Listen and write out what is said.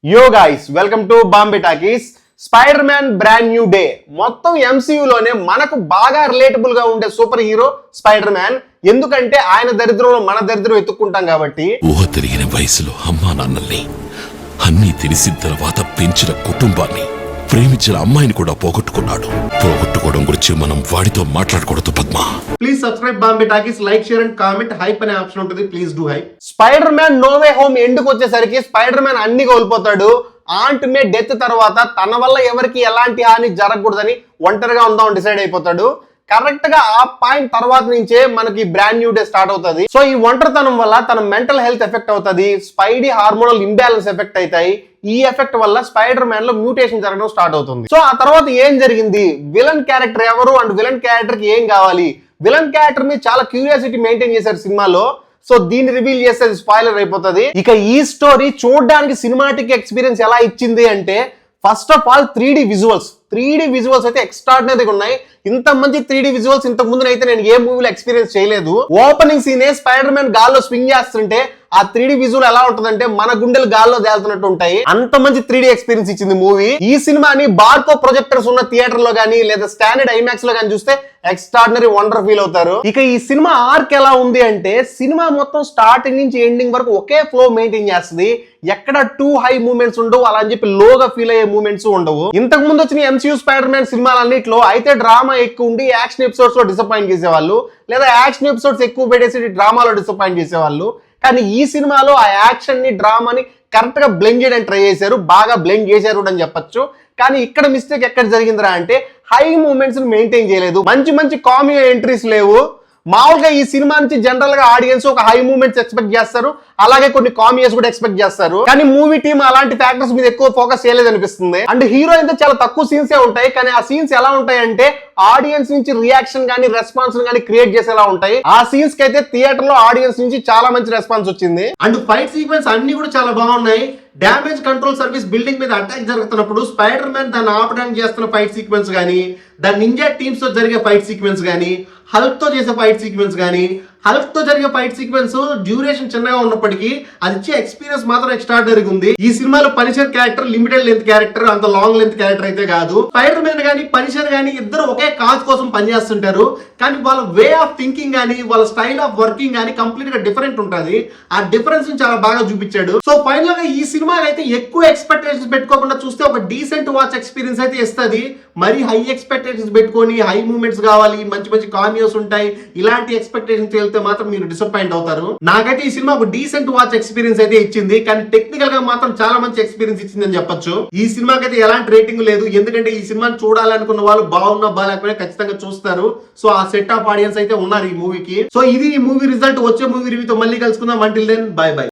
యో guys welcome to Bombay talkies. Spider man brand new day. మొత్తం ఎంసీయూలోనే మనకు బాగా రిలేటబుల్ గా ఉండే సూపర్ హీరో స్పైడర్ మ్యాన్. ఎందుకంటే ఆయన దరిద్రంలో మన దరిద్రం ఎత్తుక్కుంటాం కాబట్టి. ఊహ తిరిగిన వయసులో అమ్మా నాన్నల్ని అన్నీ తెలిసిన తర్వాత పెంచిన కుటుంబాన్ని ప్రేమించిన అమ్మాయిని కూడా పోగొట్టుకున్నాడు. పోగొట్టుకోవడం గురించి మనం వాడితో మాట్లాడకూడదు Padma. Please subscribe Bombay Talkies, like, share and comment. Hype అనే ఆప్షన్ ఉంటుంది, please do hype. Spider Man no way home ఎండ్కి వచ్చేసరికి స్పైడర్ మ్యాన్ అన్ని కోల్పోతాడు. ఆంట్ మే డెత్ తర్వాత తన వల్ల ఎవరికి ఎలాంటి హాని జరగకూడదని ఒంటరిగా ఉందాం డిసైడ్ అయిపోతాడు. కరెక్ట్ గా ఆ పాయింట్ తర్వాత నుంచే మనకి బ్రాండ్ న్యూ డే స్టార్ట్ అవుతుంది. సో ఈ ఒంటరితనం వల్ల తన మెంటల్ హెల్త్ ఎఫెక్ట్ అవుతుంది. స్పైడీ హార్మోనల్ ఇంబ్యాలెన్స్ ఎఫెక్ట్ అవుతాయి. ఈ ఎఫెక్ట్ వల్ల స్పైడర్ మ్యాన్ లో మ్యూటేషన్ జరగడం స్టార్ట్ అవుతుంది. సో ఆ తర్వాత ఏం జరిగింది, విలన్ క్యారెక్టర్ ఎవరు అండ్ విలన్ క్యారెక్టర్ కి ఏం కావాలి, విలన్ క్యారెక్టర్ మీద చాలా క్యూరియాసిటీ మెయింటైన్ చేశారు సినిమాలో. సో దీన్ని రివీల్ చేస్తే స్పాయిలర్ అయిపోతుంది. ఇక ఈ స్టోరీ చూడడానికి సినిమాటిక్ ఎక్స్పీరియన్స్ ఎలా ఇచ్చింది అంటే, first of all 3D visuals అయితే ఎక్స్ట్రాడినరీగా ఉన్నాయి. ఇంత మంచి 3D విజువల్స్ ఇంతకు ముందు అయితే నేను ఏ మూవీలో ఎక్స్పీరియన్స్ చేయలేదు. ఓపెనింగ్ సీనే స్పైడర్ మ్యాన్ గాల్లో స్వింగ్ చేస్తుంటే ఆ 3D విజువల్ ఎలా ఉంటుందంటే మన గుండెలు గాల్లో తేలుతున్నట్టు ఉంటాయి. అంత మంచి 3D ఎక్స్పీరియన్స్ ఇచ్చింది మూవీ. ఈ సినిమాని బార్కో ప్రొజెక్టర్స్ ఉన్న థియేటర్ లో గానీ లేదా స్టాండర్డ్ ఐమాక్స్ లో గానీ చూస్తే ఎక్స్ట్రాడినరీ వండర్ ఫీల్ అవుతారు. ఇక ఈ సినిమా ఆర్క్ ఎలా ఉంది అంటే, సినిమా మొత్తం స్టార్టింగ్ నుంచి ఎండింగ్ వరకు ఒకే ఫ్లో మెయింటైన్ చేస్తుంది. ఎక్కడ టూ హై మూమెంట్స్ ఉండవు, అలా అని చెప్పి లోగా ఫీల్ అయ్యే మూమెంట్స్ ఉండవు. ఇంతకు ముందు వచ్చిన ఎంసీయూ స్పైడర్ మ్యాన్ సినిమాలన్నిట్లో అయితే డ్రామా ఎక్కువ ఉండి యాక్షన్ ఎపిసోడ్స్ లో డిసప్పాయింట్ చేసేవాళ్ళు, లేదా యాక్షన్ ఎపిసోడ్స్ ఎక్కువ పెట్టేసి డ్రామాలో డిసప్పాయింట్ చేసేవాళ్ళు. కానీ ఈ సినిమాలో ఆ యాక్షన్ ని డ్రామాని కరెక్ట్ గా బ్లెండ్ చేయడానికి ట్రై చేశారు, బాగా బ్లెండ్ చేశారు అని చెప్పొచ్చు. కానీ ఇక్కడ మిస్టేక్ ఎక్కడ జరిగిందిరా అంటే, హై మూమెంట్స్ మెయింటైన్ చేయలేదు. మంచి మంచి కామియో ఎంట్రీస్ లేవు. మామూలుగా ఈ సినిమా నుంచి జనరల్ గా ఆడియన్స్ ఒక హై మూమెంట్స్ ఎక్స్పెక్ట్ చేస్తారు, అలాగే కొన్ని కామియోస్ కూడా ఎక్స్పెక్ట్ చేస్తారు. కానీ మూవీ టీమ్ అలాంటి ఫ్యాక్టర్స్ మీద ఎక్కువ ఫోకస్ చేయలేదు అనిపిస్తుంది. అండ్ హీరోయిన్ తో చాలా తక్కువ సీన్స్ ఉంటాయి, కానీ ఆ సీన్స్ ఎలా ఉంటాయి అంటే ఆడియన్స్ నుంచి రియాక్షన్ గానీ రెస్పాన్స్ గానీ క్రియేట్ చేసేలా ఉంటాయి. ఆ సీన్స్ కి అయితే థియేటర్ లో ఆడియన్స్ నుంచి చాలా మంచి రెస్పాన్స్ వచ్చింది. అండ్ ఫైట్ సీక్వెన్స్ అన్ని కూడా చాలా బాగున్నాయి. డ్యామేజ్ కంట్రోల్ సర్వీస్ బిల్డింగ్ మీద అటాక్ జరుగుతున్నప్పుడు స్పైడర్ మ్యాన్ దాన్ని ఆపడానికి చేస్తున్న ఫైట్ సీక్వెన్స్ గానీ, దాని నింజా టీమ్స్ తో జరిగే ఫైట్ సీక్వెన్స్ గానీ, హల్క్ తో చేసే ఫైట్ సీక్వెన్స్ గానీ, హల్క్ తో జరిగే ఫైట్ సీక్వెన్స్ డ్యూరేషన్ చిన్నగా ఉన్నప్పటికీ అది ఇచ్చే ఎక్స్పీరియన్స్ మాత్రం ఎక్స్ట్రాడినరీగా ఉంది. ఈ సినిమాలో Punisher character limited length character, అంత లాంగ్ లెంత్ క్యారెక్టర్ అయితే కాదు. స్పైడర్ మ్యాన్ గానీ పనిషర్ గానీ ఇద్దరు ఒకే కాజ్ కోసం పనిచేస్తుంటారు, కానీ వాళ్ళ వే ఆఫ్ థింకింగ్ గానీ వాళ్ళ స్టైల్ ఆఫ్ వర్కింగ్ గానీ కంప్లీట్ గా డిఫరెంట్ ఉంటుంది. ఆ డిఫరెన్స్ చాలా బాగా చూపించాడు. సో ఫైనల్ గా ఈ సినిమా అయితే ఎక్కువ ఎక్స్పెక్టేషన్స్ పెట్టుకోకుండా చూస్తే ఒక డీసెంట్ వాచ్ ఎక్స్పీరియన్స్ అయితే ఇస్తుంది. మరి హై ఎక్స్పెక్టేషన్స్ పెట్టుకొని హై మూమెంట్స్ కావాలి, మంచి మంచి కామియోస్ ఉంటాయి, ఇలాంటి ఎక్స్పెక్టేషన్స్ వెళ్తే మాత్రం మీరు డిసప్పాయింట్ అవుతారు. నాకైతే ఈ సినిమా ఒక డీసెంట్ వాచ్ ఎక్స్పీరియన్స్ అయితే ఇచ్చింది, కానీ టెక్నికల్ గా మాత్రం చాలా మంచి ఎక్స్పీరియన్స్ ఇచ్చింది అని చెప్పొచ్చు. ఈ సినిమాకి అయితే ఎలాంటి రేటింగ్ లేదు, ఎందుకంటే ఈ సినిమాని చూడాలనుకున్న వాళ్ళు బాగున్నా బాగాలేకపోయినా ఖచ్చితంగా చూస్తారు. సో ఆ సెట్ ఆఫ్ ఆడియన్స్ అయితే ఉన్నారు ఈ మూవీకి. సో ఇది ఈ మూవీ రిజల్ట్. వచ్చే మూవీ రివ్యూతో మళ్ళీ కలుసుకుందాం. Until then bye by.